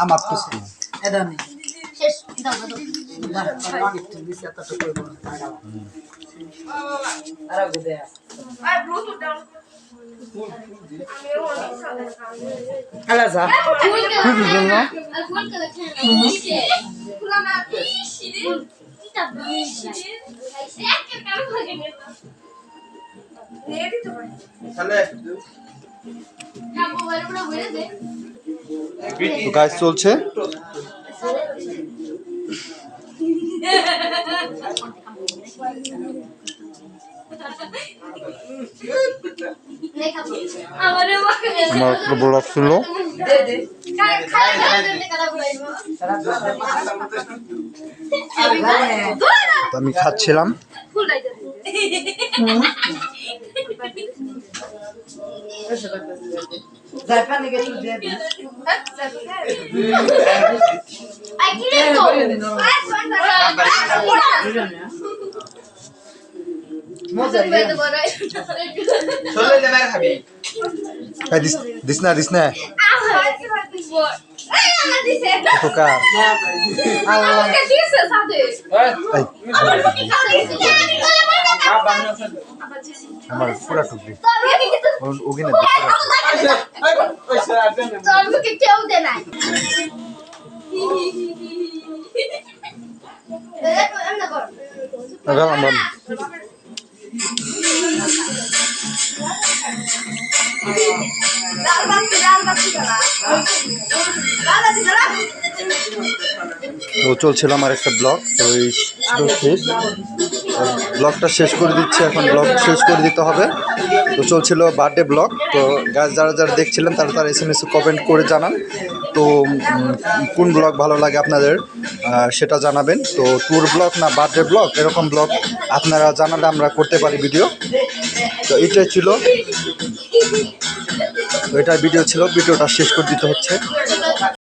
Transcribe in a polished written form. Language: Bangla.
আমার তো এটা নেই শেষ দাও আর গুদে আর ব্লুটুথ ডাউন আলা যা ফুল বুঝলেন না কালেকশন ফুল না শিরিন এটা শিরিন এক কাম লাগে নেট তো ভাই চলে না মোবাইল পুরো হয়ে দে তো কাজ চলছে। আমার একটা ব্লগ ছিল, তো আমি খাচ্ছিলাম। জাপানে গেছে যে মজা চলে যাবে খাবি দিস না খোকা, আমার পুরা টুকরি ওখানে কেউ দে নাই তো চলছিল আমার একটা ব্লগ, তো এই শেষ ব্লগটা শেষ করে দিচ্ছি, এখন ব্লগ শেষ করে দিতে হবে। তো চলছিল বার্থডে ব্লগ। তো গাছ যারা দেখছিলেন তারা SMS কমেন্ট করে জানান তো কোন ব্লগ ভালো লাগে আপনাদের সেটা জানাবেন। তো ট্যুর ব্লগ না বার্থডে ব্লগ, এরকম ব্লগ আপনারা জানালে আমরা করতে পারি ভিডিও। তো এটাই ছিল, তো এটার ভিডিও ছিল, ভিডিওটা শেষ করে দিতে হচ্ছে।